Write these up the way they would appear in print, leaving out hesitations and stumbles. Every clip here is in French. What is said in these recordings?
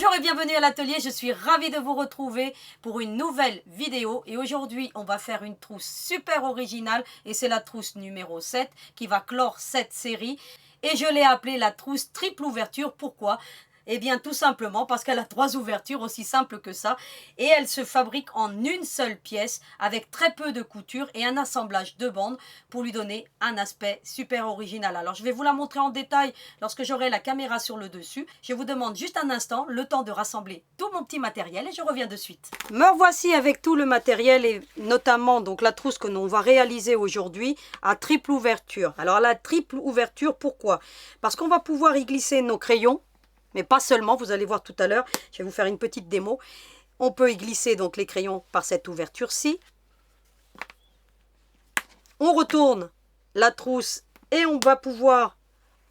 Bonjour et bienvenue à l'atelier, je suis ravie de vous retrouver pour une nouvelle vidéo et aujourd'hui on va faire une trousse super originale et c'est la trousse numéro 7 qui va clore cette série et je l'ai appelée la trousse triple ouverture. Pourquoi ? Eh bien tout simplement parce qu'elle a 3 ouvertures, aussi simple que ça, et elle se fabrique en une seule pièce avec très peu de couture et un assemblage de bandes pour lui donner un aspect super original. Alors je vais vous la montrer en détail lorsque j'aurai la caméra sur le dessus. Je vous demande juste un instant, le temps de rassembler tout mon petit matériel et je reviens de suite. Me voici avec tout le matériel et notamment donc la trousse que l'on va réaliser aujourd'hui à triple ouverture. Alors la triple ouverture, pourquoi? Parce qu'on va pouvoir y glisser nos crayons. Mais pas seulement, vous allez voir tout à l'heure, je vais vous faire une petite démo. On peut y glisser donc les crayons par cette ouverture-ci. On retourne la trousse et on va pouvoir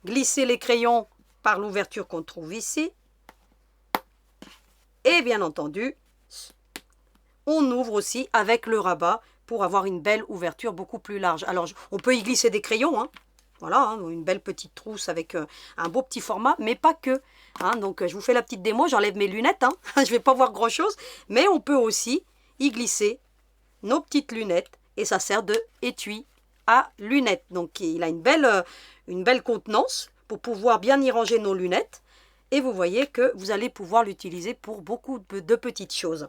glisser les crayons par l'ouverture qu'on trouve ici. Et bien entendu, on ouvre aussi avec le rabat pour avoir une belle ouverture beaucoup plus large. Alors, on peut y glisser des crayons, hein. Voilà, hein, une belle petite trousse avec un beau petit format, mais pas que. Hein, donc, je vous fais la petite démo, j'enlève mes lunettes. Hein, je ne vais pas voir grand-chose, mais on peut aussi y glisser nos petites lunettes. Et ça sert de étui à lunettes. Donc, il a une belle contenance pour pouvoir bien y ranger nos lunettes. Et vous voyez que vous allez pouvoir l'utiliser pour beaucoup de petites choses.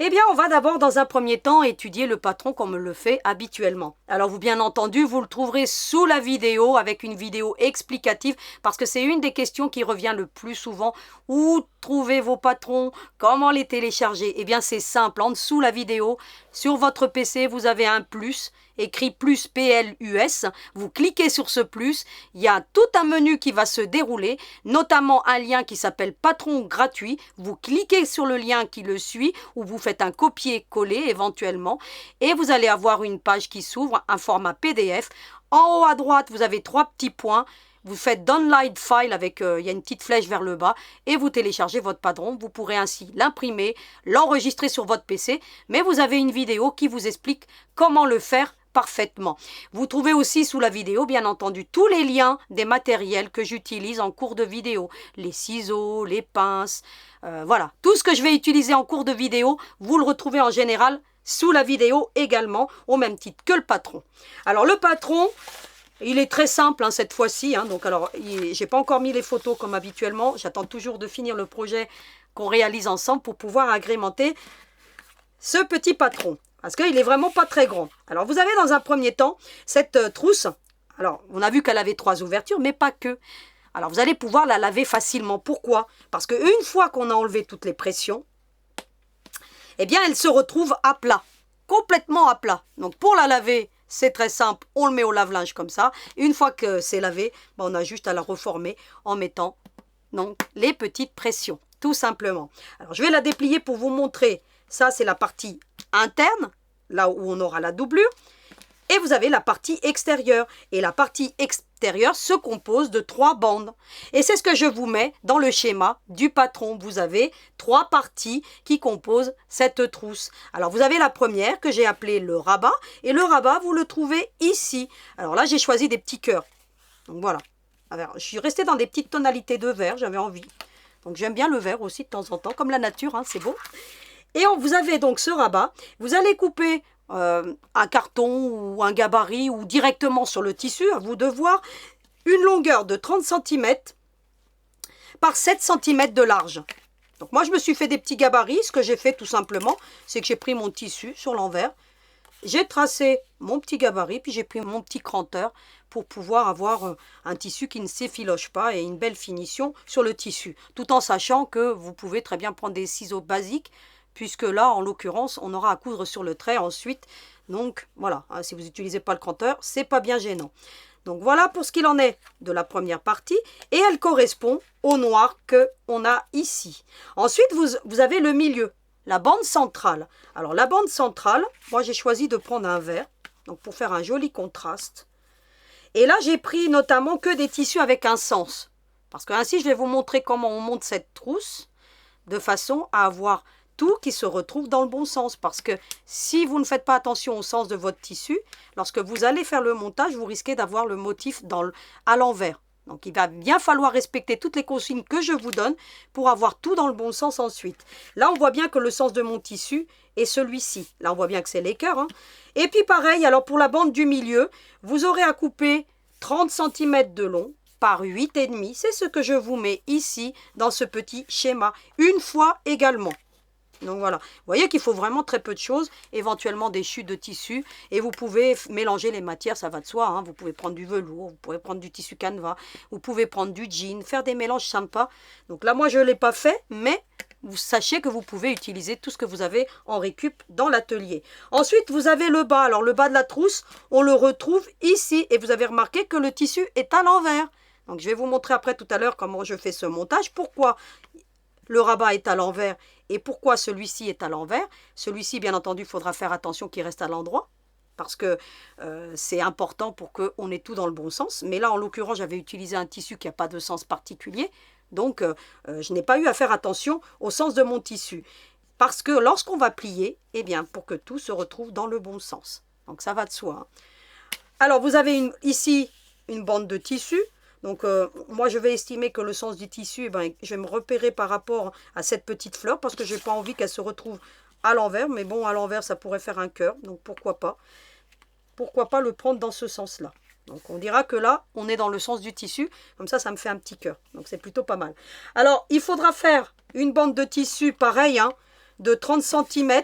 Eh bien, on va d'abord dans un premier temps étudier le patron comme on le fait habituellement. Alors, vous bien entendu, vous le trouverez sous la vidéo avec une vidéo explicative parce que c'est une des questions qui revient le plus souvent. Où trouver vos patrons? Comment les télécharger? Eh bien, c'est simple. En dessous la vidéo, sur votre PC, vous avez un plus écrit plus PLUS, vous cliquez sur ce plus, il y a tout un menu qui va se dérouler, notamment un lien qui s'appelle patron gratuit, vous cliquez sur le lien qui le suit ou vous faites un copier-coller éventuellement et vous allez avoir une page qui s'ouvre, un format PDF. En haut à droite, vous avez 3 petits points. Vous faites Download File avec, il y a une petite flèche vers le bas et vous téléchargez votre patron. Vous pourrez ainsi l'imprimer, l'enregistrer sur votre PC, mais vous avez une vidéo qui vous explique comment le faire parfaitement. Vous trouvez aussi sous la vidéo, bien entendu, tous les liens des matériels que j'utilise en cours de vidéo. Les ciseaux, les pinces, voilà. Tout ce que je vais utiliser en cours de vidéo, vous le retrouvez en général sous la vidéo également, au même titre que le patron. Alors le patron, il est très simple hein, cette fois-ci. Hein, donc alors, j'ai pas encore mis les photos comme habituellement. J'attends toujours de finir le projet qu'on réalise ensemble pour pouvoir agrémenter ce petit patron. Parce qu'il n'est vraiment pas très grand. Alors, vous avez dans un premier temps cette trousse. Alors, on a vu qu'elle avait 3 ouvertures, mais pas que. Alors, vous allez pouvoir la laver facilement. Pourquoi? Parce qu'une fois qu'on a enlevé toutes les pressions, eh bien, elle se retrouve à plat. Complètement à plat. Donc, pour la laver, c'est très simple. On le met au lave-linge comme ça. Une fois que c'est lavé, on a juste à la reformer en mettant donc, les petites pressions. Tout simplement. Alors, je vais la déplier pour vous montrer. Ça, c'est la partie interne, là où on aura la doublure. Et vous avez la partie extérieure. Et la partie extérieure se compose de 3 bandes. Et c'est ce que je vous mets dans le schéma du patron. Vous avez 3 parties qui composent cette trousse. Alors, vous avez la première que j'ai appelée le rabat. Et le rabat, vous le trouvez ici. Alors là, j'ai choisi des petits cœurs. Donc voilà. Alors, je suis restée dans des petites tonalités de vert. J'avais envie. Donc, j'aime bien le vert aussi de temps en temps, comme la nature, hein, c'est beau. Et vous avez donc ce rabat, vous allez couper un carton ou un gabarit ou directement sur le tissu, à vous de voir, une longueur de 30 cm par 7 cm de large. Donc moi je me suis fait des petits gabarits, ce que j'ai fait tout simplement, c'est que j'ai pris mon tissu sur l'envers, j'ai tracé mon petit gabarit, puis j'ai pris mon petit cranteur pour pouvoir avoir un tissu qui ne s'effiloche pas et une belle finition sur le tissu, tout en sachant que vous pouvez très bien prendre des ciseaux basiques, puisque là, en l'occurrence, on aura à coudre sur le trait ensuite. Donc, voilà, hein, si vous n'utilisez pas le cranteur, c'est pas bien gênant. Donc, voilà pour ce qu'il en est de la première partie. Et elle correspond au noir qu'on a ici. Ensuite, vous avez le milieu, la bande centrale. Alors, la bande centrale, moi, j'ai choisi de prendre un vert, donc pour faire un joli contraste. Et là, j'ai pris notamment que des tissus avec un sens. Parce que ainsi, je vais vous montrer comment on monte cette trousse de façon à avoir tout qui se retrouve dans le bon sens. Parce que si vous ne faites pas attention au sens de votre tissu, lorsque vous allez faire le montage, vous risquez d'avoir le motif à l'envers. Donc il va bien falloir respecter toutes les consignes que je vous donne pour avoir tout dans le bon sens ensuite. Là on voit bien que le sens de mon tissu est celui-ci. Là on voit bien que c'est l'équerre. Hein. Et puis pareil, alors pour la bande du milieu, vous aurez à couper 30 cm de long par 8,5. C'est ce que je vous mets ici dans ce petit schéma. Une fois également. Donc voilà, vous voyez qu'il faut vraiment très peu de choses, éventuellement des chutes de tissu, et vous pouvez mélanger les matières, ça va de soi, hein. Vous pouvez prendre du velours, vous pouvez prendre du tissu canevas, vous pouvez prendre du jean, faire des mélanges sympas. Donc là, moi, je ne l'ai pas fait, mais vous sachez que vous pouvez utiliser tout ce que vous avez en récup dans l'atelier. Ensuite, vous avez le bas. Alors le bas de la trousse, on le retrouve ici, et vous avez remarqué que le tissu est à l'envers. Donc je vais vous montrer après tout à l'heure comment je fais ce montage. Pourquoi le rabat est à l'envers et pourquoi celui-ci est à l'envers. Celui-ci, bien entendu, il faudra faire attention qu'il reste à l'endroit parce que c'est important pour qu'on ait tout dans le bon sens. Mais là, en l'occurrence, j'avais utilisé un tissu qui n'a pas de sens particulier. Donc, je n'ai pas eu à faire attention au sens de mon tissu. Parce que lorsqu'on va plier, eh bien, pour que tout se retrouve dans le bon sens. Donc, ça va de soi. Hein. Alors, vous avez ici une bande de tissu. Donc, moi, je vais estimer que le sens du tissu, eh ben, je vais me repérer par rapport à cette petite fleur parce que je n'ai pas envie qu'elle se retrouve à l'envers. Mais bon, à l'envers, ça pourrait faire un cœur. Donc, pourquoi pas? Pourquoi pas le prendre dans ce sens-là? Donc, on dira que là, on est dans le sens du tissu. Comme ça me fait un petit cœur. Donc, c'est plutôt pas mal. Alors, il faudra faire une bande de tissu, pareil, hein, de 30 cm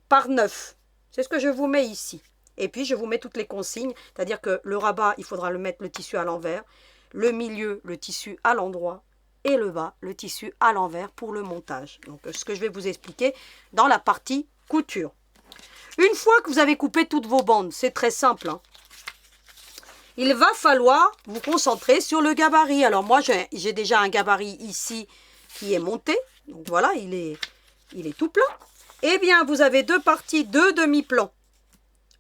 par 9. C'est ce que je vous mets ici. Et puis, je vous mets toutes les consignes, c'est-à-dire que le rabat, il faudra le mettre le tissu à l'envers, le milieu, le tissu à l'endroit, et le bas, le tissu à l'envers pour le montage. Donc, ce que je vais vous expliquer dans la partie couture. Une fois que vous avez coupé toutes vos bandes, c'est très simple, hein, il va falloir vous concentrer sur le gabarit. Alors, moi, j'ai déjà un gabarit ici qui est monté. Donc, voilà, il est tout plein. Eh bien, vous avez deux parties, deux demi-plans.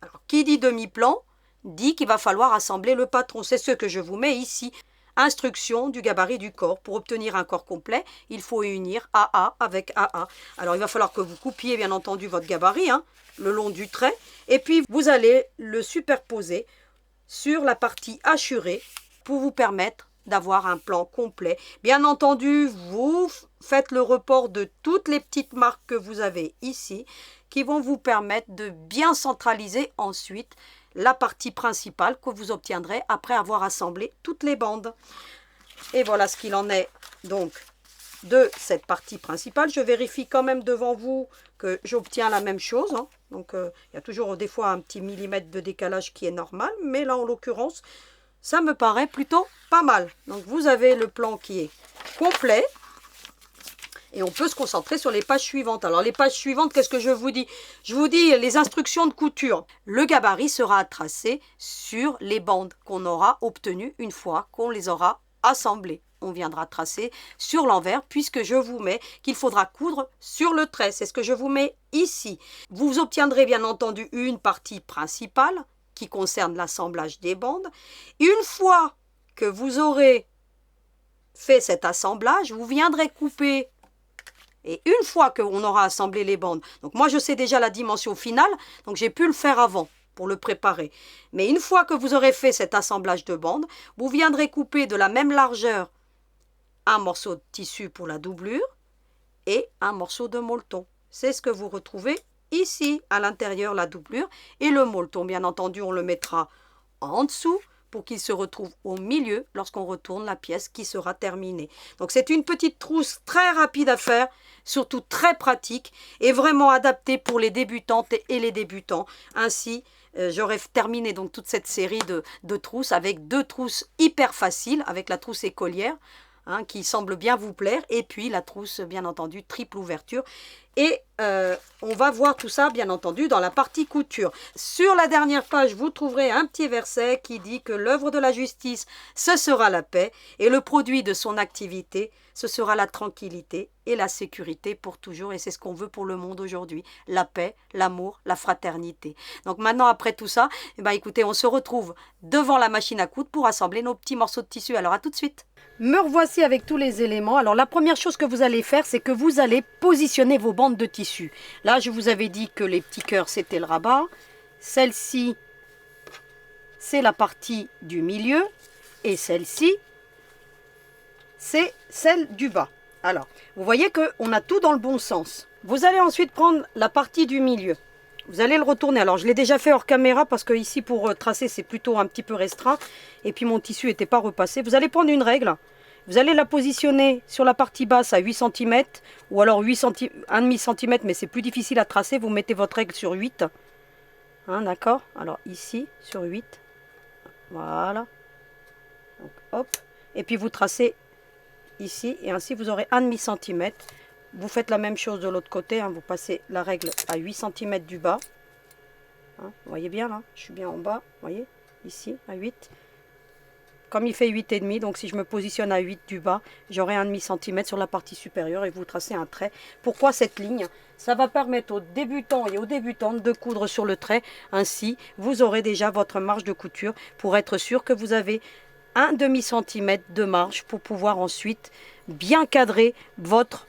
Alors, qui dit demi-plan, dit qu'il va falloir assembler le patron. C'est ce que je vous mets ici. Instruction du gabarit du corps. Pour obtenir un corps complet, il faut unir AA avec AA. Alors, il va falloir que vous coupiez, bien entendu, votre gabarit, hein, le long du trait. Et puis, vous allez le superposer sur la partie hachurée pour vous permettre d'avoir un plan complet. Bien entendu, vous faites le report de toutes les petites marques que vous avez ici qui vont vous permettre de bien centraliser ensuite la partie principale que vous obtiendrez après avoir assemblé toutes les bandes. Et voilà ce qu'il en est donc de cette partie principale. Je vérifie quand même devant vous que j'obtiens la même chose. Hein. Donc il y a toujours des fois un petit millimètre de décalage qui est normal, mais là en l'occurrence, ça me paraît plutôt pas mal. Donc vous avez le plan qui est complet. Et on peut se concentrer sur les pages suivantes. Alors les pages suivantes, qu'est-ce que je vous dis? Je vous dis les instructions de couture. Le gabarit sera tracé sur les bandes qu'on aura obtenues une fois qu'on les aura assemblées. On viendra tracer sur l'envers puisque je vous mets qu'il faudra coudre sur le trait. C'est ce que je vous mets ici. Vous obtiendrez bien entendu une partie principale qui concerne l'assemblage des bandes. Une fois que vous aurez fait cet assemblage, vous viendrez couper. Et une fois qu'on aura assemblé les bandes, donc moi je sais déjà la dimension finale, donc j'ai pu le faire avant pour le préparer. Mais une fois que vous aurez fait cet assemblage de bandes, vous viendrez couper de la même largeur un morceau de tissu pour la doublure et un morceau de molleton. C'est ce que vous retrouvez ici, à l'intérieur, la doublure. Et le molleton, bien entendu, on le mettra en dessous pour qu'il se retrouve au milieu lorsqu'on retourne la pièce qui sera terminée. Donc c'est une petite trousse très rapide à faire, surtout très pratique et vraiment adaptée pour les débutantes et les débutants. Ainsi, j'aurai terminé donc toute cette série de trousses avec deux trousses hyper faciles, avec la trousse écolière, hein, qui semble bien vous plaire, et puis la trousse, bien entendu, triple ouverture. Et on va voir tout ça, bien entendu, dans la partie couture. Sur la dernière page, vous trouverez un petit verset qui dit que l'œuvre de la justice, ce sera la paix, et le produit de son activité, ce sera la tranquillité et la sécurité pour toujours. Et c'est ce qu'on veut pour le monde aujourd'hui. La paix, l'amour, la fraternité. Donc maintenant, après tout ça, eh ben, écoutez, on se retrouve devant la machine à coudre pour assembler nos petits morceaux de tissu. Alors à tout de suite. Me revoici avec tous les éléments. Alors la première chose que vous allez faire, c'est que vous allez positionner vos bandes de tissu. Là, je vous avais dit que les petits cœurs, c'était le rabat. Celle-ci, c'est la partie du milieu. Et celle-ci, c'est celle du bas. Alors, vous voyez qu'on a tout dans le bon sens. Vous allez ensuite prendre la partie du milieu. Vous allez le retourner. Alors, je l'ai déjà fait hors caméra parce que ici, pour tracer, c'est plutôt un petit peu restreint. Et puis, mon tissu n'était pas repassé. Vous allez prendre une règle. Vous allez la positionner sur la partie basse à 8 cm ou alors 1,5 cm, mais c'est plus difficile à tracer. Vous mettez votre règle sur 8. Hein, d'accord? Alors, ici, sur 8. Voilà. Donc, hop. Et puis, vous tracez ici. Et ainsi, vous aurez 1,5 cm. Vous faites la même chose de l'autre côté, hein, vous passez la règle à 8 cm du bas. Hein, vous voyez bien là, je suis bien en bas, vous voyez, ici à 8. Comme il fait 8,5, donc si je me positionne à 8 du bas, j'aurai 1,5 cm sur la partie supérieure et vous tracez un trait. Pourquoi cette ligne? Ça va permettre aux débutants et aux débutantes de coudre sur le trait. Ainsi, vous aurez déjà votre marge de couture pour être sûr que vous avez 1/2 cm de marge pour pouvoir ensuite bien cadrer votre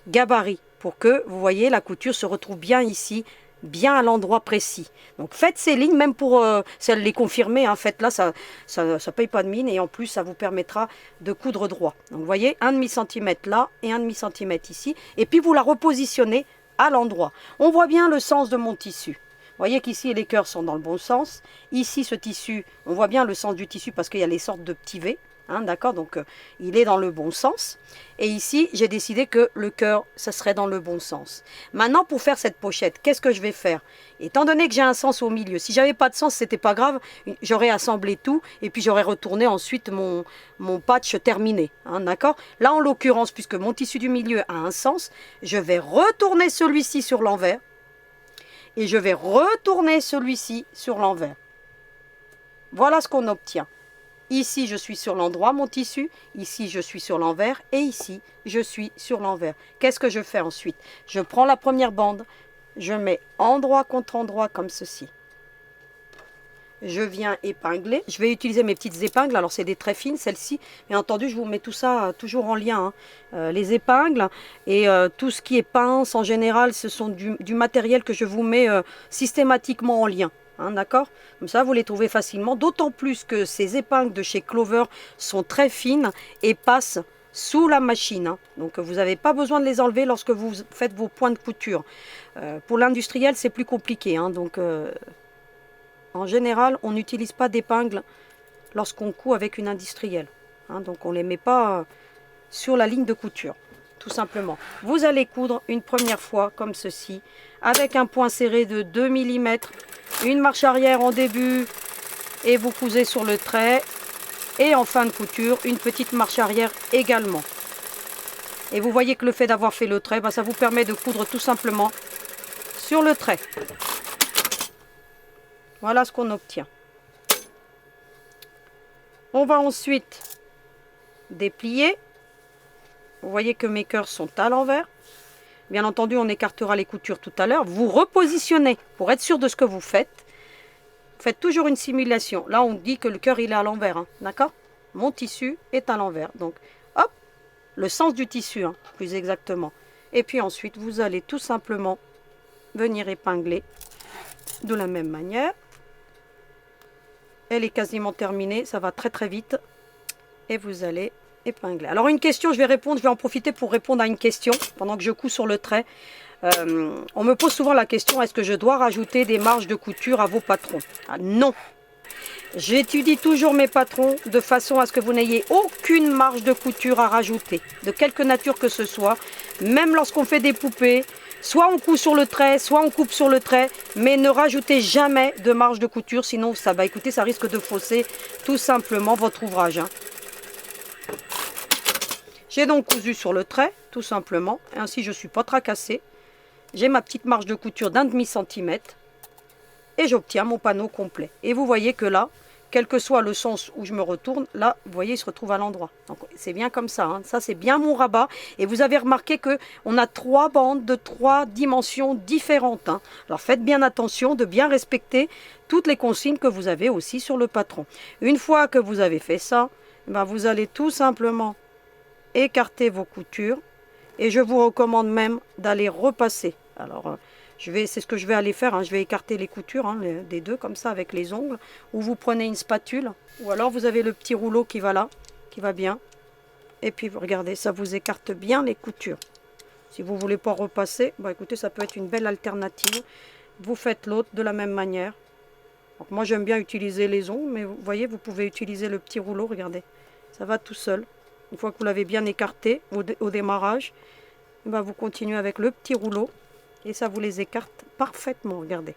gabarit pour que vous voyez la couture se retrouve bien ici, bien à l'endroit précis. Donc faites ces lignes même pour les confirmer, hein, faites-là, ça paye pas de mine et en plus ça vous permettra de coudre droit. Donc vous voyez 1,5 cm là et 1,5 cm ici et puis vous la repositionnez à l'endroit. On voit bien le sens de mon tissu. Vous voyez qu'ici les cœurs sont dans le bon sens. Ici ce tissu, on voit bien le sens du tissu parce qu'il y a les sortes de petits V. Hein, d'accord, donc il est dans le bon sens. Et ici, j'ai décidé que le cœur, ça serait dans le bon sens. Maintenant, pour faire cette pochette, qu'est-ce que je vais faire? Étant donné que j'ai un sens au milieu, si j'avais pas de sens, c'était pas grave, j'aurais assemblé tout et puis j'aurais retourné ensuite mon patch terminé. Hein, d'accord? Là, en l'occurrence, puisque mon tissu du milieu a un sens, je vais retourner celui-ci sur l'envers et je vais retourner celui-ci sur l'envers. Voilà ce qu'on obtient. Ici, je suis sur l'endroit, mon tissu. Ici, je suis sur l'envers. Et ici, je suis sur l'envers. Qu'est-ce que je fais ensuite? Je prends la première bande. Je mets endroit contre endroit comme ceci. Je viens épingler. Je vais utiliser mes petites épingles. Alors, c'est des très fines, celles-ci. Bien entendu, je vous mets tout ça toujours en lien. Hein. Les épingles et tout ce qui est pince, en général, ce sont du matériel que je vous mets systématiquement en lien. Hein, d'accord? Comme ça, vous les trouvez facilement. D'autant plus que ces épingles de chez Clover sont très fines et passent sous la machine. Hein. Donc, vous n'avez pas besoin de les enlever lorsque vous faites vos points de couture. Pour l'industriel, c'est plus compliqué. Hein. Donc, en général, on n'utilise pas d'épingles lorsqu'on coud avec une industrielle. Hein. Donc, on ne les met pas sur la ligne de couture. Tout simplement. Vous allez coudre une première fois comme ceci, avec un point serré de 2 mm, une marche arrière en début, et vous cousez sur le trait, et en fin de couture, une petite marche arrière également. Et vous voyez que le fait d'avoir fait le trait, ça vous permet de coudre tout simplement sur le trait. Voilà ce qu'on obtient. On va ensuite déplier. Vous voyez que mes cœurs sont à l'envers. Bien entendu, on écartera les coutures tout à l'heure. Vous repositionnez pour être sûr de ce que vous faites. Faites toujours une simulation. Là, on dit que le cœur, il est à l'envers. Hein, d'accord? Mon tissu est à l'envers. Donc, hop, le sens du tissu, hein, plus exactement. Et puis ensuite, vous allez tout simplement venir épingler de la même manière. Elle est quasiment terminée. Ça va très très vite. Et vous allez épingler. Alors une question, je vais en profiter pour répondre à une question pendant que je couds sur le trait. On me pose souvent la question, est-ce que je dois rajouter des marges de couture à vos patrons? Non. J'étudie toujours mes patrons de façon à ce que vous n'ayez aucune marge de couture à rajouter, de quelque nature que ce soit, même lorsqu'on fait des poupées. Soit on coud sur le trait, soit on coupe sur le trait, mais ne rajoutez jamais de marge de couture, sinon ça va, écoutez, ça risque de fausser tout simplement votre ouvrage. Hein. J'ai donc cousu sur le trait, tout simplement. Ainsi, je ne suis pas tracassée. J'ai ma petite marge de couture d'1/2 cm. Et j'obtiens mon panneau complet. Et vous voyez que là, quel que soit le sens où je me retourne, là, vous voyez, il se retrouve à l'endroit. Donc, c'est bien comme ça. Hein. Ça, c'est bien mon rabat. Et vous avez remarqué qu'on a 3 bandes de 3 dimensions différentes. Hein. Alors, faites bien attention de bien respecter toutes les consignes que vous avez aussi sur le patron. Une fois que vous avez fait ça, vous allez tout simplement écarter vos coutures et je vous recommande même d'aller repasser. Alors C'est ce que je vais aller faire, hein. Je vais écarter les coutures hein, des deux comme ça avec les ongles. Ou vous prenez une spatule. Ou alors vous avez le petit rouleau qui va là, qui va bien. Et puis regardez, ça vous écarte bien les coutures. Si vous ne voulez pas repasser, bah écoutez, ça peut être une belle alternative. Vous faites l'autre de la même manière. Donc moi j'aime bien utiliser les ongles, mais vous voyez, vous pouvez utiliser le petit rouleau, regardez. Ça va tout seul. Une fois que vous l'avez bien écarté au démarrage, bah vous continuez avec le petit rouleau. Et ça vous les écarte parfaitement, regardez.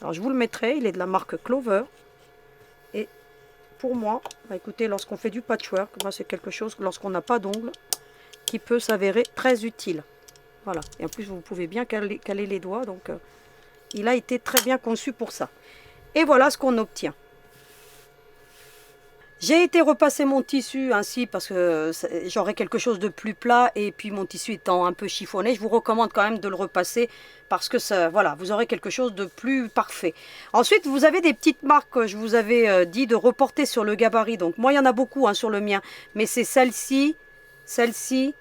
Alors je vous le mettrai, il est de la marque Clover. Et pour moi, bah écoutez, lorsqu'on fait du patchwork, bah c'est quelque chose, lorsqu'on n'a pas d'ongles, qui peut s'avérer très utile. Voilà, et en plus vous pouvez bien caler les doigts, donc il a été très bien conçu pour ça. Et voilà ce qu'on obtient. J'ai été repasser mon tissu ainsi parce que j'aurais quelque chose de plus plat et puis mon tissu étant un peu chiffonné, je vous recommande quand même de le repasser parce que ça, voilà, vous aurez quelque chose de plus parfait. Ensuite, vous avez des petites marques, je vous avais dit de reporter sur le gabarit. Donc moi, il y en a beaucoup hein, sur le mien, mais c'est celle-ci, celle-ci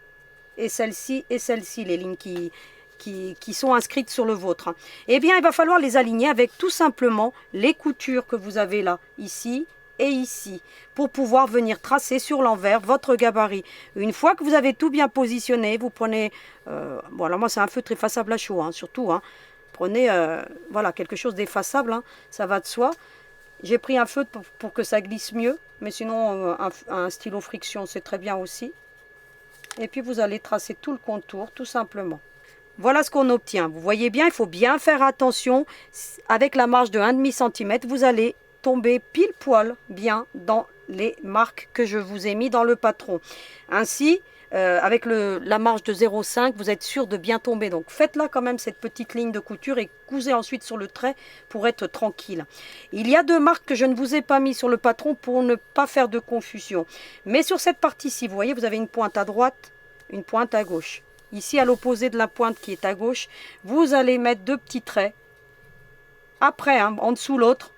et celle-ci et celle-ci, les lignes qui sont inscrites sur le vôtre. Eh bien, il va falloir les aligner avec tout simplement les coutures que vous avez là, ici et ici, pour pouvoir venir tracer sur l'envers votre gabarit. Une fois que vous avez tout bien positionné, vous prenez, bon alors moi c'est un feutre effaçable à chaud, hein, surtout, hein. Prenez voilà, quelque chose d'effaçable, hein, ça va de soi. J'ai pris un feutre pour que ça glisse mieux, mais sinon un stylo friction c'est très bien aussi. Et puis vous allez tracer tout le contour, tout simplement. Voilà ce qu'on obtient. Vous voyez bien, il faut bien faire attention. Avec la marge de 1,5 cm, vous allez tomber pile poil bien dans les marques que je vous ai mis dans le patron. Ainsi, avec la marge de 0,5, vous êtes sûr de bien tomber. Donc faites là quand même cette petite ligne de couture et cousez ensuite sur le trait pour être tranquille. Il y a deux marques que je ne vous ai pas mis sur le patron pour ne pas faire de confusion. Mais sur cette partie-ci, vous voyez, vous avez une pointe à droite, une pointe à gauche. Ici, à l'opposé de la pointe qui est à gauche, vous allez mettre deux petits traits. Après, hein, en dessous l'autre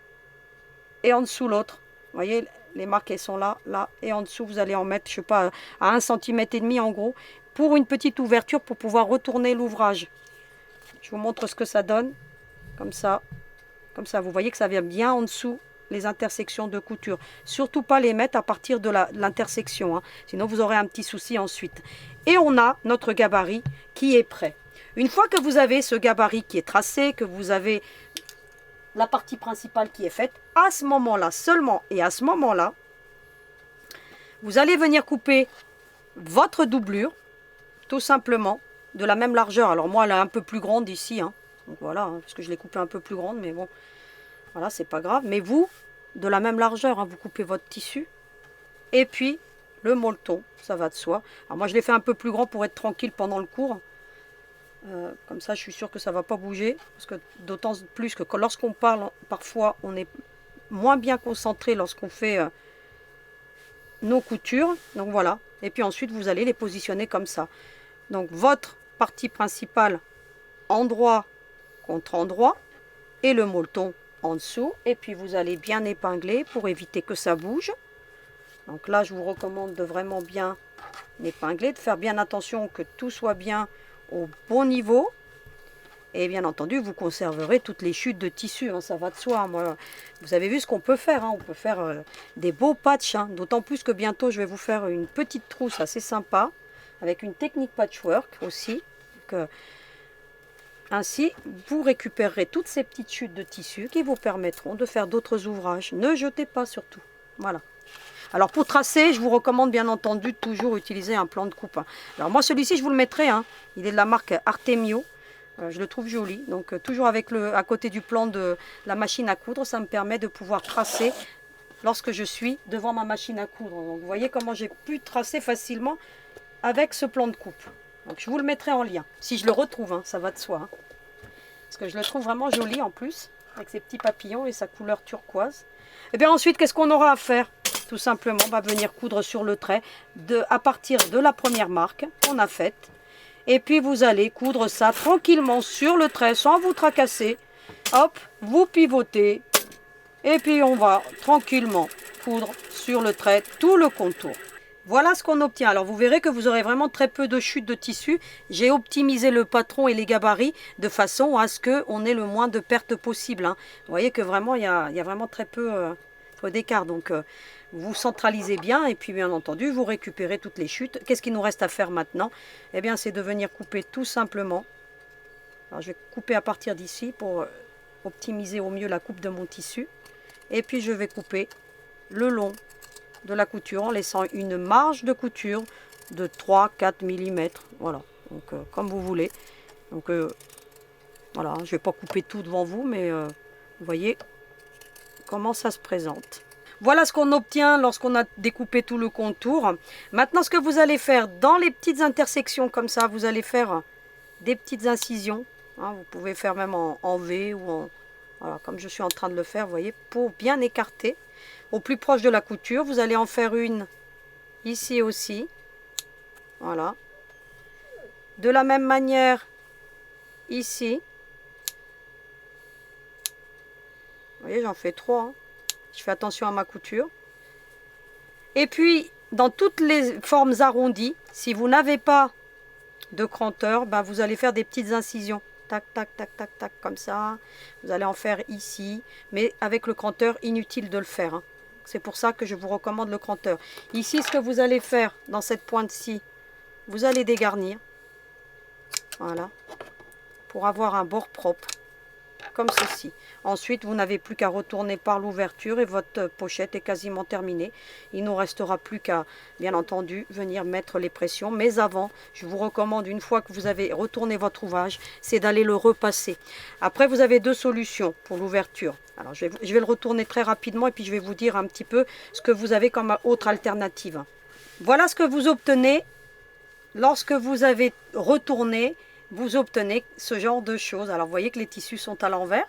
et en dessous l'autre. Vous voyez, les marques, elles sont là, là. Et en dessous, vous allez en mettre, je sais pas, à 1,5 cm en gros, pour une petite ouverture pour pouvoir retourner l'ouvrage. Je vous montre ce que ça donne. Comme ça. Comme ça, vous voyez que ça vient bien en dessous les intersections de couture. Surtout pas les mettre à partir de l'intersection, hein. Sinon vous aurez un petit souci ensuite. Et on a notre gabarit qui est prêt. Une fois que vous avez ce gabarit qui est tracé, que vous avez la partie principale qui est faite, à ce moment-là seulement et à ce moment-là, vous allez venir couper votre doublure, tout simplement, de la même largeur. Alors moi, elle est un peu plus grande ici, hein. Donc voilà, hein, parce que je l'ai coupée un peu plus grande, mais bon, voilà, c'est pas grave. Mais vous, de la même largeur, hein, vous coupez votre tissu. Et puis, le molleton, ça va de soi. Alors moi, je l'ai fait un peu plus grand pour être tranquille pendant le cours. Comme ça, je suis sûre que ça ne va pas bouger. Parce que d'autant plus que lorsqu'on parle, parfois, on est moins bien concentré lorsqu'on fait nos coutures. Donc voilà. Et puis ensuite, vous allez les positionner comme ça. Donc, votre partie principale, endroit contre endroit. Et le molleton en dessous. Et puis, vous allez bien épingler pour éviter que ça bouge. Donc là, je vous recommande de vraiment bien épingler, de faire bien attention que tout soit bien au bon niveau. Et bien entendu, vous conserverez toutes les chutes de tissu, hein, ça va de soi. Moi, vous avez vu ce qu'on peut faire, hein, on peut faire des beaux patchs, hein, d'autant plus que bientôt, je vais vous faire une petite trousse assez sympa, avec une technique patchwork aussi. Donc, ainsi, vous récupérerez toutes ces petites chutes de tissu qui vous permettront de faire d'autres ouvrages. Ne jetez pas surtout. Voilà. Alors pour tracer, je vous recommande bien entendu de toujours utiliser un plan de coupe. Alors moi celui-ci je vous le mettrai, hein. Il est de la marque Artemio, je le trouve joli. Donc toujours avec à côté du plan de la machine à coudre, ça me permet de pouvoir tracer lorsque je suis devant ma machine à coudre. Donc vous voyez comment j'ai pu tracer facilement avec ce plan de coupe. Donc je vous le mettrai en lien, si je le retrouve, hein, ça va de soi. Hein. Parce que je le trouve vraiment joli en plus, avec ses petits papillons et sa couleur turquoise. Et bien ensuite, qu'est-ce qu'on aura à faire? Tout simplement, on va venir coudre sur le trait à partir de la première marque qu'on a faite. Et puis, vous allez coudre ça tranquillement sur le trait sans vous tracasser. Hop, vous pivotez. Et puis, on va tranquillement coudre sur le trait tout le contour. Voilà ce qu'on obtient. Alors vous verrez que vous aurez vraiment très peu de chute de tissu. J'ai optimisé le patron et les gabarits de façon à ce qu'on ait le moins de pertes possible. Hein. Vous voyez que vraiment il y a vraiment très peu d'écart. Donc vous centralisez bien et puis bien entendu vous récupérez toutes les chutes. Qu'est-ce qu'il nous reste à faire maintenant? Eh bien c'est de venir couper tout simplement. Alors je vais couper à partir d'ici pour optimiser au mieux la coupe de mon tissu. Et puis je vais couper le long de la couture en laissant une marge de couture de 3-4 mm. Voilà, donc comme vous voulez. Donc voilà, je ne vais pas couper tout devant vous, mais vous voyez comment ça se présente. Voilà ce qu'on obtient lorsqu'on a découpé tout le contour. Maintenant, ce que vous allez faire dans les petites intersections comme ça, vous allez faire des petites incisions. Hein, vous pouvez faire même en V ou en... Voilà, comme je suis en train de le faire, vous voyez, pour bien écarter. Au plus proche de la couture, vous allez en faire une ici aussi. Voilà. De la même manière, ici. Vous voyez, j'en fais 3. Hein. Je fais attention à ma couture. Et puis, dans toutes les formes arrondies, si vous n'avez pas de cranteur, ben vous allez faire des petites incisions. Tac, tac, tac, tac, tac, comme ça. Vous allez en faire ici. Mais avec le cranteur, inutile de le faire. Hein. C'est pour ça que je vous recommande le cranteur. Ici, ce que vous allez faire dans cette pointe-ci, vous allez dégarnir. Voilà. Pour avoir un bord propre. Comme ceci. Ensuite, vous n'avez plus qu'à retourner par l'ouverture et votre pochette est quasiment terminée. Il ne nous restera plus qu'à, bien entendu, venir mettre les pressions. Mais avant, je vous recommande, une fois que vous avez retourné votre ouvrage, c'est d'aller le repasser. Après, vous avez deux solutions pour l'ouverture. Alors, je vais le retourner très rapidement et puis je vais vous dire un petit peu ce que vous avez comme autre alternative. Voilà ce que vous obtenez lorsque vous avez retourné. Vous obtenez ce genre de choses. Alors, vous voyez que les tissus sont à l'envers,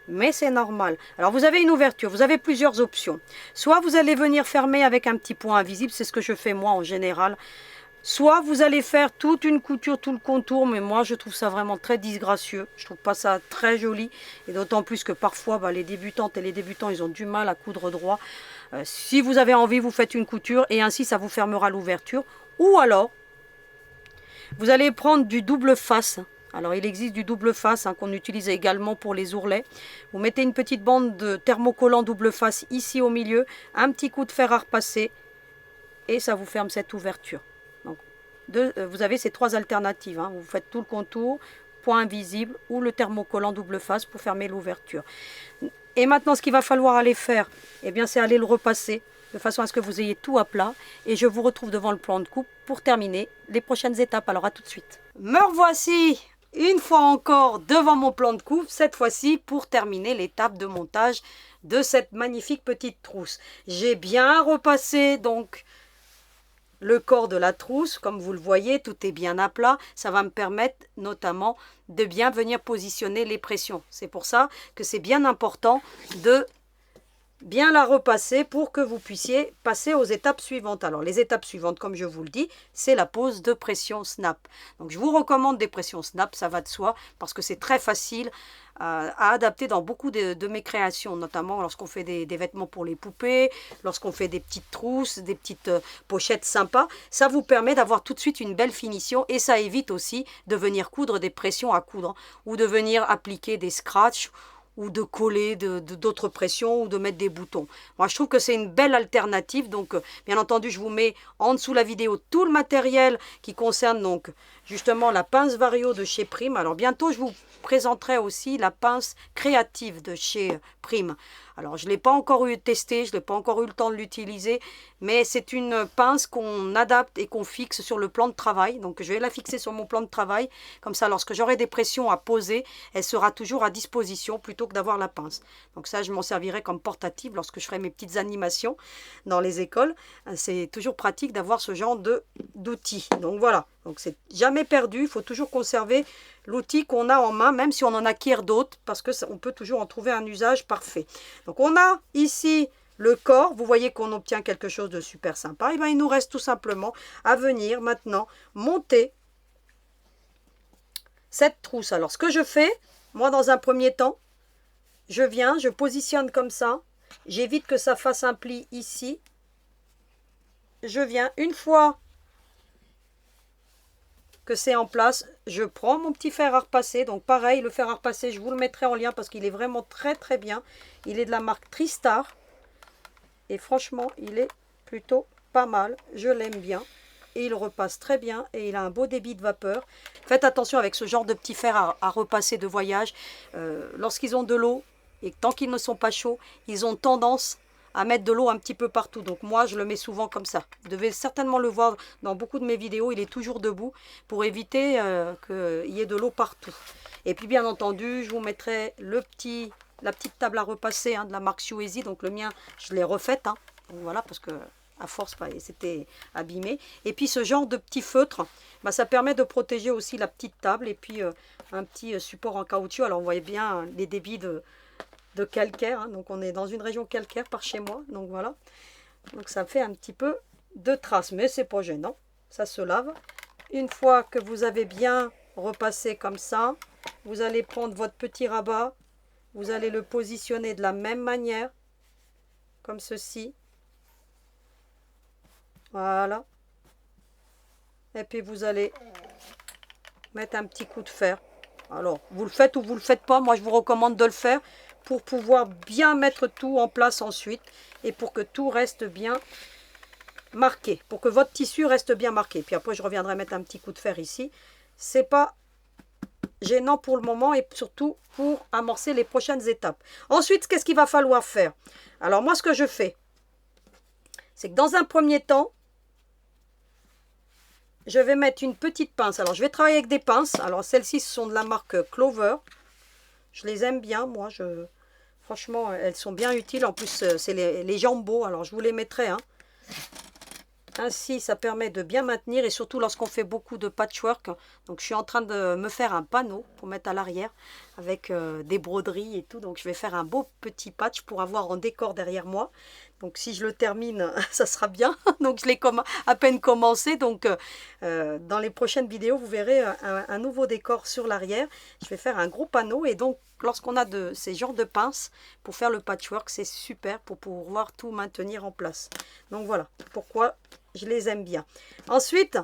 mais c'est normal. Alors, vous avez une ouverture, vous avez plusieurs options. Soit vous allez venir fermer avec un petit point invisible, c'est ce que je fais moi en général. Soit vous allez faire toute une couture, tout le contour, mais moi je trouve ça vraiment très disgracieux. Je trouve pas ça très joli, et d'autant plus que parfois les débutantes et les débutants, ils ont du mal à coudre droit. Si vous avez envie, vous faites une couture, et ainsi ça vous fermera l'ouverture. Ou alors, vous allez prendre du double face. Alors il existe du double face qu'on utilise également pour les ourlets. Vous mettez une petite bande de thermocollant double face ici au milieu, un petit coup de fer à repasser et ça vous ferme cette ouverture. Donc vous avez ces trois alternatives. Hein. Vous faites tout le contour, point invisible ou le thermocollant double face pour fermer l'ouverture. Et maintenant ce qu'il va falloir aller faire, eh bien c'est aller le repasser de façon à ce que vous ayez tout à plat. Et je vous retrouve devant le plan de coupe pour terminer les prochaines étapes. Alors à tout de suite. Me revoici une fois encore devant mon plan de coupe, cette fois-ci pour terminer l'étape de montage de cette magnifique petite trousse. J'ai bien repassé donc le corps de la trousse, comme vous le voyez, tout est bien à plat. Ça va me permettre notamment de bien venir positionner les pressions. C'est pour ça que c'est bien important de bien la repasser pour que vous puissiez passer aux étapes suivantes. Alors les étapes suivantes, comme je vous le dis, c'est la pose de pression snap. Donc je vous recommande des pressions snap, ça va de soi, parce que c'est très facile à adapter dans beaucoup de mes créations, notamment lorsqu'on fait des vêtements pour les poupées, lorsqu'on fait des petites trousses, des petites pochettes sympas. Ça vous permet d'avoir tout de suite une belle finition et ça évite aussi de venir coudre des pressions à coudre ou de venir appliquer des scratchs ou de coller d'autres pressions ou de mettre des boutons. Moi, je trouve que c'est une belle alternative. Donc, bien entendu, je vous mets en dessous la vidéo tout le matériel qui concerne donc justement la pince Vario de chez Prime. Alors, bientôt, je vous présenterai aussi la pince créative de chez Prime. Alors, je ne l'ai pas encore eu testé, je n'ai pas encore eu le temps de l'utiliser, mais c'est une pince qu'on adapte et qu'on fixe sur le plan de travail. Donc, je vais la fixer sur mon plan de travail. Comme ça, lorsque j'aurai des pressions à poser, elle sera toujours à disposition plutôt que d'avoir la pince. Donc ça, je m'en servirai comme portative lorsque je ferai mes petites animations dans les écoles. C'est toujours pratique d'avoir ce genre d'outils. Donc voilà, donc c'est jamais perdu. Il faut toujours conserver l'outil qu'on a en main, même si on en acquiert d'autres, parce qu'on peut toujours en trouver un usage parfait. Donc on a ici le corps. Vous voyez qu'on obtient quelque chose de super sympa. Et bien, il nous reste tout simplement à venir maintenant monter cette trousse. Alors ce que je fais, moi dans un premier temps, je viens, je positionne comme ça, j'évite que ça fasse un pli ici, je viens, une fois que c'est en place, je prends mon petit fer à repasser. Donc pareil, le fer à repasser, je vous le mettrai en lien parce qu'il est vraiment très très bien. Il est de la marque Tristar. Et franchement, il est plutôt pas mal. Je l'aime bien. Et il repasse très bien. Et il a un beau débit de vapeur. Faites attention avec ce genre de petit fer à repasser de voyage. Lorsqu'ils ont de l'eau, et tant qu'ils ne sont pas chauds, ils ont tendance à mettre de l'eau un petit peu partout. Donc moi, je le mets souvent comme ça. Vous devez certainement le voir dans beaucoup de mes vidéos. Il est toujours debout pour éviter qu'il y ait de l'eau partout. Et puis bien entendu, je vous mettrai la petite table à repasser de la marque Shuezi. Donc le mien, je l'ai refaite. Donc voilà, parce que à force, c'était abîmé. Et puis ce genre de petit feutre, ça permet de protéger aussi la petite table. Et puis un petit support en caoutchouc. Alors on voyait bien les débits de calcaire. Donc on est dans une région calcaire par chez moi. Donc voilà. Donc ça fait un petit peu de traces. Mais c'est pas gênant. Ça se lave. Une fois que vous avez bien repassé comme ça, vous allez prendre votre petit rabat. Vous allez le positionner de la même manière. Comme ceci. Voilà. Et puis vous allez mettre un petit coup de fer. Alors, vous le faites ou vous le faites pas. Moi, je vous recommande de le faire pour pouvoir bien mettre tout en place ensuite. Et pour que tout reste bien marqué. Pour que votre tissu reste bien marqué. Puis après, je reviendrai mettre un petit coup de fer ici. C'est pas gênant pour le moment et surtout pour amorcer les prochaines étapes. Ensuite, qu'est-ce qu'il va falloir faire? Alors, moi, ce que je fais, c'est que dans un premier temps, je vais mettre une petite pince. Alors, je vais travailler avec des pinces. Alors, celles-ci, ce sont de la marque Clover. Je les aime bien, moi. Franchement, elles sont bien utiles. En plus, c'est les Jumbo. Alors, je vous les mettrai. Ainsi, ça permet de bien maintenir. Et surtout, lorsqu'on fait beaucoup de patchwork. Donc, je suis en train de me faire un panneau pour mettre à l'arrière. Avec des broderies et tout. Donc, je vais faire un beau petit patch pour avoir en décor derrière moi. Donc, si je le termine, ça sera bien. Donc, je l'ai à peine commencé. Donc, dans les prochaines vidéos, vous verrez un nouveau décor sur l'arrière. Je vais faire un gros panneau. Et donc, lorsqu'on a ces genres de pinces pour faire le patchwork, c'est super pour pouvoir tout maintenir en place. Donc, voilà pourquoi je les aime bien. Ensuite,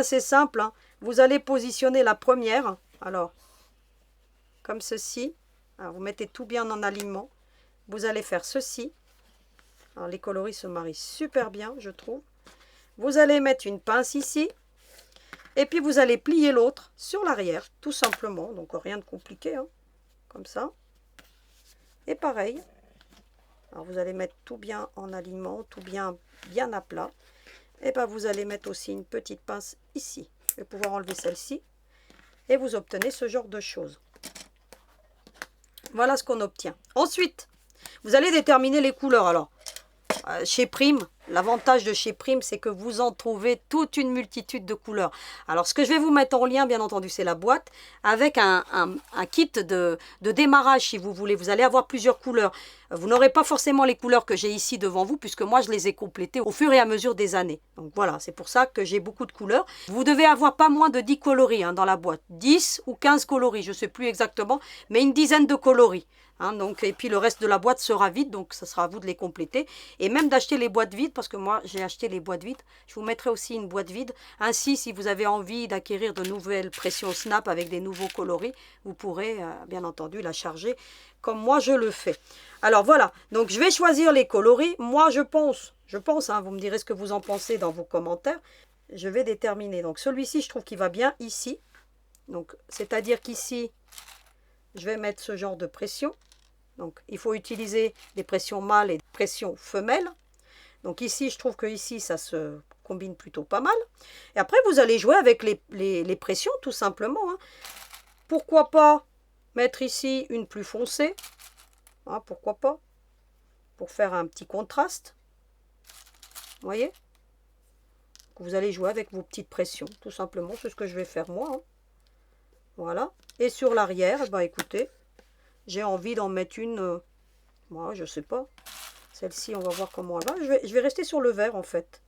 c'est simple. Vous allez positionner la première. Alors, comme ceci. Alors, vous mettez tout bien en alignement. Vous allez faire ceci. Alors, les coloris se marient super bien, je trouve. Vous allez mettre une pince ici. Et puis, vous allez plier l'autre sur l'arrière, tout simplement. Donc, rien de compliqué, comme ça. Et pareil. Alors, vous allez mettre tout bien en alignement, tout bien à plat. Et vous allez mettre aussi une petite pince ici. Je vais pouvoir enlever celle-ci. Et vous obtenez ce genre de choses. Voilà ce qu'on obtient. Ensuite, vous allez déterminer les couleurs. Alors, chez Prime, l'avantage de chez Prime, c'est que vous en trouvez toute une multitude de couleurs. Alors, ce que je vais vous mettre en lien, bien entendu, c'est la boîte avec un kit de démarrage, si vous voulez. Vous allez avoir plusieurs couleurs. Vous n'aurez pas forcément les couleurs que j'ai ici devant vous, puisque moi, je les ai complétées au fur et à mesure des années. Donc, voilà, c'est pour ça que j'ai beaucoup de couleurs. Vous devez avoir pas moins de 10 coloris dans la boîte. 10 ou 15 coloris, je ne sais plus exactement, mais une dizaine de coloris. Donc, et puis le reste de la boîte sera vide, donc ça sera à vous de les compléter. Et même d'acheter les boîtes vides, parce que moi j'ai acheté les boîtes vides. Je vous mettrai aussi une boîte vide. Ainsi, si vous avez envie d'acquérir de nouvelles pressions Snap avec des nouveaux coloris, vous pourrez bien entendu la charger comme moi je le fais. Alors voilà, donc je vais choisir les coloris. Moi je pense, vous me direz ce que vous en pensez dans vos commentaires. Je vais déterminer. Donc celui-ci, je trouve qu'il va bien ici. Donc c'est-à-dire qu'ici, je vais mettre ce genre de pression. Donc, il faut utiliser des pressions mâles et des pressions femelles. Donc ici, je trouve que ici, ça se combine plutôt pas mal. Et après, vous allez jouer avec les pressions, tout simplement. Pourquoi pas mettre ici une plus foncée? Pourquoi pas? Pour faire un petit contraste. Vous voyez? Vous allez jouer avec vos petites pressions, tout simplement. C'est ce que je vais faire moi. Voilà. Et sur l'arrière, écoutez, j'ai envie d'en mettre une, moi je sais pas, celle-ci on va voir comment elle va, je vais rester sur le vert en fait,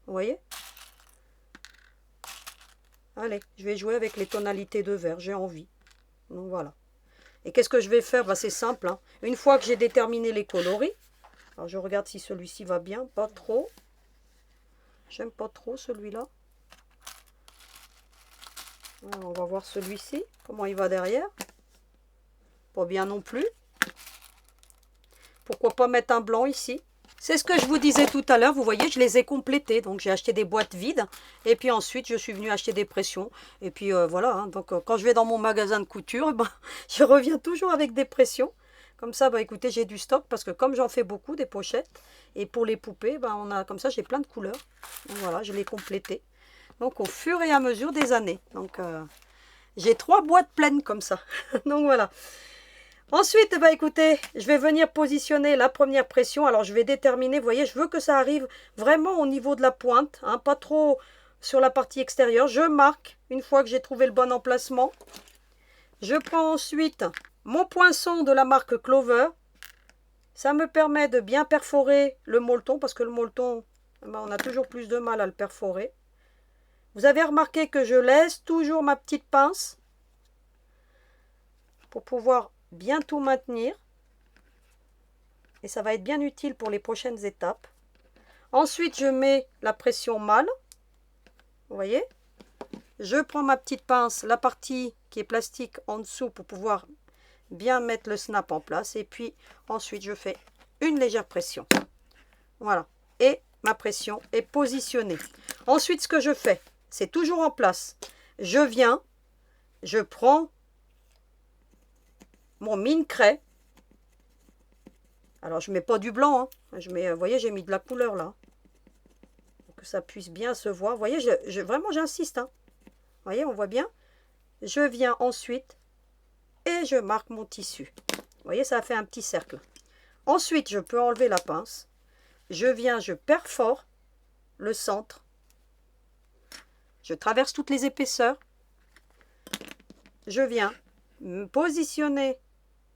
vous voyez, allez, je vais jouer avec les tonalités de vert, j'ai envie, donc voilà. Et qu'est-ce que je vais faire? C'est simple, une fois que j'ai déterminé les coloris, alors je regarde si celui-ci va bien, pas trop, J'aime pas trop celui-là. On va voir celui-ci, comment il va derrière. Pas bien non plus. Pourquoi pas mettre un blanc ici? C'est ce que je vous disais tout à l'heure, vous voyez, je les ai complétés. Donc j'ai acheté des boîtes vides et puis ensuite je suis venue acheter des pressions. Et puis voilà, hein, donc quand je vais dans mon magasin de couture, ben, je reviens toujours avec des pressions. Comme ça, bah, écoutez, j'ai du stock parce que comme j'en fais beaucoup, des pochettes, et pour les poupées, ben, on a, comme ça j'ai plein de couleurs. Donc voilà, je l'ai complété. Donc au fur et à mesure des années. Donc j'ai 3 boîtes pleines comme ça. Donc voilà. Ensuite, bah écoutez, je vais venir positionner la première pression. Alors, je vais déterminer, vous voyez, je veux que ça arrive vraiment au niveau de la pointe, hein, pas trop sur la partie extérieure. Je marque une fois que j'ai trouvé le bon emplacement. Je prends ensuite mon poinçon de la marque Clover. Ça me permet de bien perforer le molleton, parce que le molleton, ben, on a toujours plus de mal à le perforer. Vous avez remarqué que je laisse toujours ma petite pince pour pouvoir bien tout maintenir. Et ça va être bien utile pour les prochaines étapes. Ensuite, je mets la pression mâle. Vous voyez? Je prends ma petite pince, la partie qui est plastique en dessous pour pouvoir bien mettre le snap en place. Et puis, ensuite, je fais une légère pression. Voilà. Et ma pression est positionnée. Ensuite, ce que je fais, c'est toujours en place. Je viens, je prends mon mine craie. Alors, je ne mets pas du blanc. Hein. Je mets, vous voyez, j'ai mis de la couleur là. Pour que ça puisse bien se voir. Vous voyez, vraiment, j'insiste. Hein. Vous voyez, on voit bien. Je viens ensuite et je marque mon tissu. Vous voyez, ça a fait un petit cercle. Ensuite, je peux enlever la pince. Je viens, je perfore le centre. Je traverse toutes les épaisseurs. Je viens positionner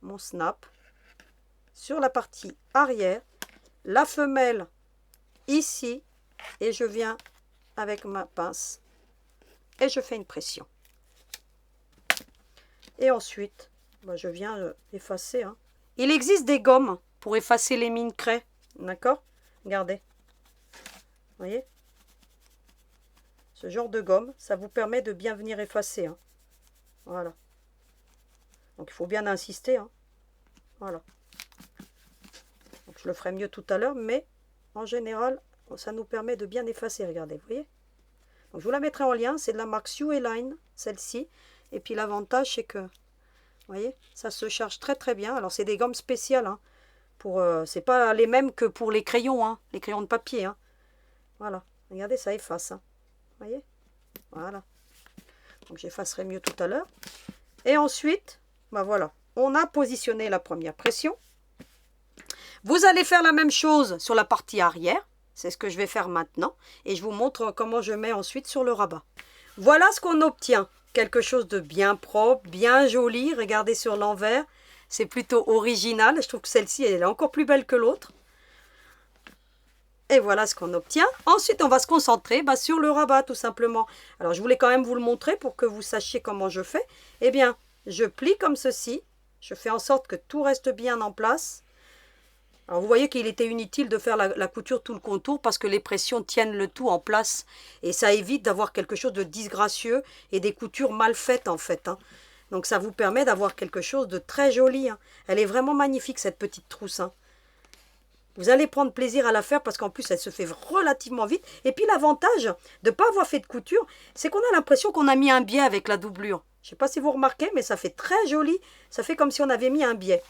mon snap sur la partie arrière, la femelle ici, et je viens avec ma pince et je fais une pression. Et ensuite, bah, je viens effacer. Hein. Il existe des gommes pour effacer les mine craie, d'accord? Regardez, vous voyez? Ce genre de gomme, ça vous permet de bien venir effacer. Hein. Voilà. Donc il faut bien insister. Hein. Voilà. Donc, je le ferai mieux tout à l'heure, mais en général, ça nous permet de bien effacer. Regardez, vous voyez? Donc, je vous la mettrai en lien. C'est de la marque Sue Line, celle-ci. Et puis l'avantage, c'est que, vous voyez, ça se charge très très bien. Alors, c'est des gommes spéciales. Hein, c'est pas les mêmes que pour les crayons, hein, les crayons de papier. Hein. Voilà. Regardez, ça efface. Hein. Vous voyez? Voilà. Donc, j'effacerai mieux tout à l'heure. Et ensuite, ben voilà, on a positionné la première pression. Vous allez faire la même chose sur la partie arrière. C'est ce que je vais faire maintenant. Et je vous montre comment je mets ensuite sur le rabat. Voilà ce qu'on obtient. Quelque chose de bien propre, bien joli. Regardez sur l'envers. C'est plutôt original. Je trouve que celle-ci, elle est encore plus belle que l'autre. Et voilà ce qu'on obtient. Ensuite, on va se concentrer sur le rabat, tout simplement. Alors, je voulais quand même vous le montrer pour que vous sachiez comment je fais. Eh bien, je plie comme ceci. Je fais en sorte que tout reste bien en place. Alors, vous voyez qu'il était inutile de faire la couture tout le contour parce que les pressions tiennent le tout en place. Et ça évite d'avoir quelque chose de disgracieux et des coutures mal faites, en fait. Hein. Donc, ça vous permet d'avoir quelque chose de très joli. Hein. Elle est vraiment magnifique, cette petite trousse. Hein. Vous allez prendre plaisir à la faire parce qu'en plus, elle se fait relativement vite. Et puis, l'avantage de ne pas avoir fait de couture, c'est qu'on a l'impression qu'on a mis un biais avec la doublure. Je ne sais pas si vous remarquez, mais ça fait très joli. Ça fait comme si on avait mis un biais.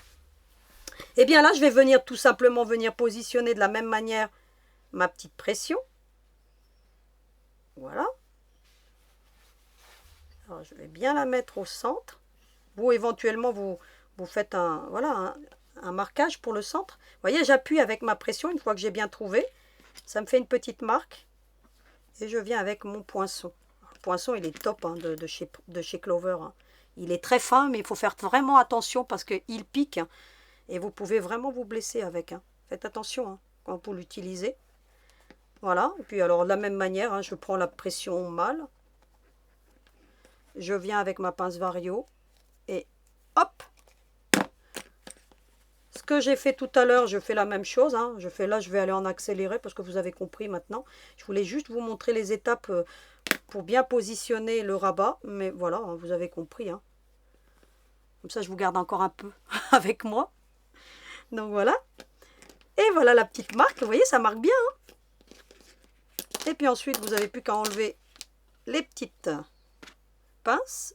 Et bien là, je vais venir tout simplement positionner de la même manière ma petite pression. Voilà. Alors, je vais bien la mettre au centre. Vous, éventuellement, vous faites un marquage pour le centre. Vous voyez, j'appuie avec ma pression une fois que j'ai bien trouvé. Ça me fait une petite marque. Et je viens avec mon poinçon. Le poinçon, il est top hein, de chez Clover. Hein. Il est très fin, mais il faut faire vraiment attention parce qu'il pique. Hein. Et vous pouvez vraiment vous blesser avec. Hein. Faites attention hein, quand vous l'utilisez. Voilà. Et puis alors de la même manière, hein, je prends la pression mâle. Je viens avec ma pince Vario. Et hop. Ce que j'ai fait tout à l'heure, je fais la même chose. Hein. Je vais aller en accéléré parce que vous avez compris maintenant. Je voulais juste vous montrer les étapes pour bien positionner le rabat. Mais voilà, hein, vous avez compris. Hein. Comme ça, je vous garde encore un peu avec moi. Donc voilà. Et voilà la petite marque. Vous voyez, ça marque bien. Hein. Et puis ensuite, vous n'avez plus qu'à enlever les petites pinces.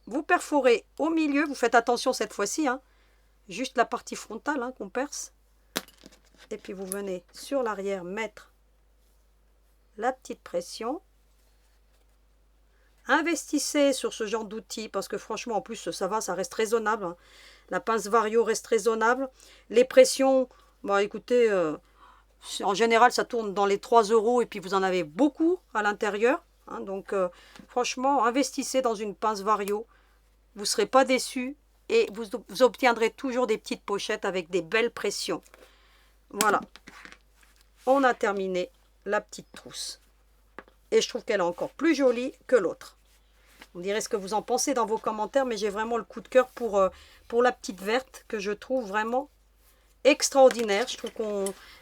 Vous perforez au milieu. Vous faites attention cette fois-ci. Hein. Juste la partie frontale hein, qu'on perce. Et puis vous venez sur l'arrière mettre la petite pression. Investissez sur ce genre d'outils parce que franchement en plus ça va, ça reste raisonnable. Hein. La pince Vario reste raisonnable. Les pressions, bah écoutez, en général ça tourne dans les 3 € et puis vous en avez beaucoup à l'intérieur. Hein, donc franchement investissez dans une pince Vario. Vous ne serez pas déçus et vous obtiendrez toujours des petites pochettes avec des belles pressions. Voilà, on a terminé la petite trousse. Et je trouve qu'elle est encore plus jolie que l'autre. Vous me direz ce que vous en pensez dans vos commentaires, mais j'ai vraiment le coup de cœur pour la petite verte que je trouve vraiment extraordinaire. Je trouve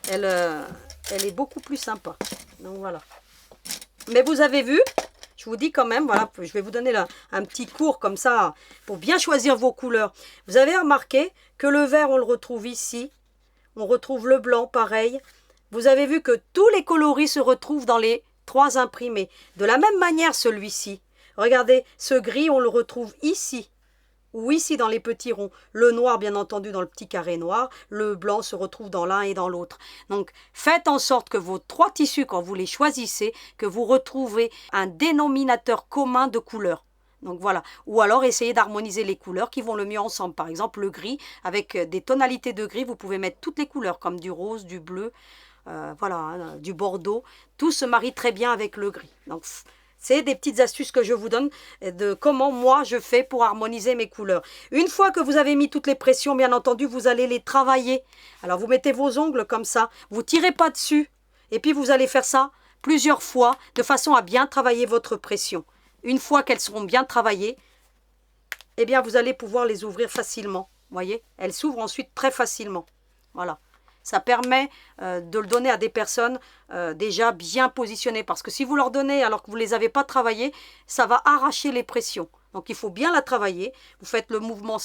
qu'elle est beaucoup plus sympa. Donc voilà. Mais vous avez vu, je vous dis quand même, voilà, je vais vous donner là un petit cours comme ça pour bien choisir vos couleurs. Vous avez remarqué que le vert, on le retrouve ici. On retrouve le blanc, pareil. Vous avez vu que tous les coloris se retrouvent dans les 3 imprimés. De la même manière, celui-ci. Regardez, ce gris, on le retrouve ici. Ou ici, dans les petits ronds. Le noir, bien entendu, dans le petit carré noir. Le blanc se retrouve dans l'un et dans l'autre. Donc, faites en sorte que vos 3 tissus, quand vous les choisissez, que vous retrouvez un dénominateur commun de couleurs. Donc voilà, ou alors essayez d'harmoniser les couleurs qui vont le mieux ensemble. Par exemple, le gris, avec des tonalités de gris, vous pouvez mettre toutes les couleurs, comme du rose, du bleu, voilà, hein, du bordeaux. Tout se marie très bien avec le gris. Donc, c'est des petites astuces que je vous donne de comment moi je fais pour harmoniser mes couleurs. Une fois que vous avez mis toutes les pressions, bien entendu, vous allez les travailler. Alors, vous mettez vos ongles comme ça, vous ne tirez pas dessus. Et puis, vous allez faire ça plusieurs fois, de façon à bien travailler votre pression. Une fois qu'elles seront bien travaillées, eh bien, vous allez pouvoir les ouvrir facilement. Vous voyez, elles s'ouvrent ensuite très facilement. Voilà. Ça permet de le donner à des personnes déjà bien positionnées. Parce que si vous leur donnez alors que vous ne les avez pas travaillées, ça va arracher les pressions. Donc, il faut bien la travailler. Vous faites le mouvement,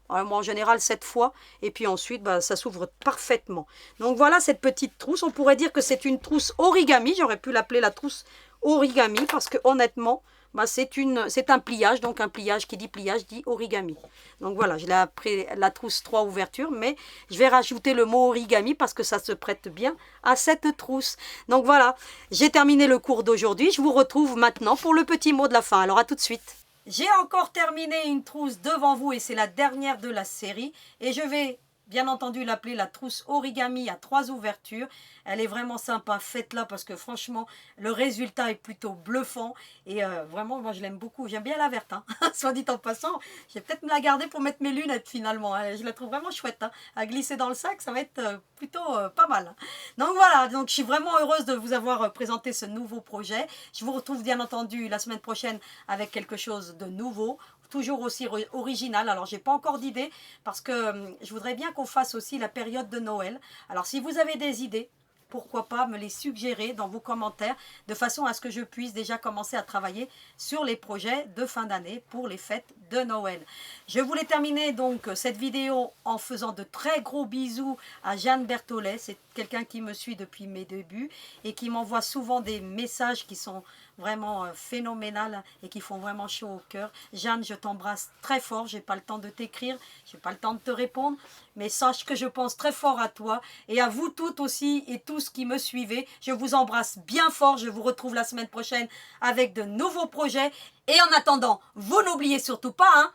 moi en général 7 fois. Et puis ensuite, bah, ça s'ouvre parfaitement. Donc, voilà cette petite trousse. On pourrait dire que c'est une trousse origami. J'aurais pu l'appeler la trousse origami parce que honnêtement, bah, c'est un pliage, donc un pliage qui dit pliage dit origami. Donc voilà, je l'ai appris la trousse 3 ouvertures, mais je vais rajouter le mot origami parce que ça se prête bien à cette trousse. Donc voilà, j'ai terminé le cours d'aujourd'hui. Je vous retrouve maintenant pour le petit mot de la fin. Alors à tout de suite. J'ai encore terminé une trousse devant vous et c'est la dernière de la série. Et je vais bien entendu l'appeler la trousse origami à 3 ouvertures. Elle est vraiment sympa, faites-la parce que franchement, le résultat est plutôt bluffant. Et vraiment, moi je l'aime beaucoup. J'aime bien la verte, hein. Soit dit en passant. Je vais peut-être me la garder pour mettre mes lunettes finalement. Je la trouve vraiment chouette. Hein. À glisser dans le sac, ça va être plutôt pas mal. Donc voilà, donc je suis vraiment heureuse de vous avoir présenté ce nouveau projet. Je vous retrouve bien entendu la semaine prochaine avec quelque chose de nouveau. Toujours aussi original. Alors, j'ai pas encore d'idée parce que je voudrais bien qu'on fasse aussi la période de Noël. Alors, si vous avez des idées, pourquoi pas me les suggérer dans vos commentaires de façon à ce que je puisse déjà commencer à travailler sur les projets de fin d'année pour les fêtes de Noël. Je voulais terminer donc cette vidéo en faisant de très gros bisous à Jeanne Berthollet. C'est quelqu'un qui me suit depuis mes débuts et qui m'envoie souvent des messages qui sont vraiment phénoménales et qui font vraiment chaud au cœur. Jeanne, je t'embrasse très fort. J'ai pas le temps de t'écrire, j'ai pas le temps de te répondre, mais sache que je pense très fort à toi et à vous toutes aussi et tous qui me suivez. Je vous embrasse bien fort. Je vous retrouve la semaine prochaine avec de nouveaux projets. Et en attendant, vous n'oubliez surtout pas, hein,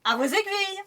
à vos aiguilles!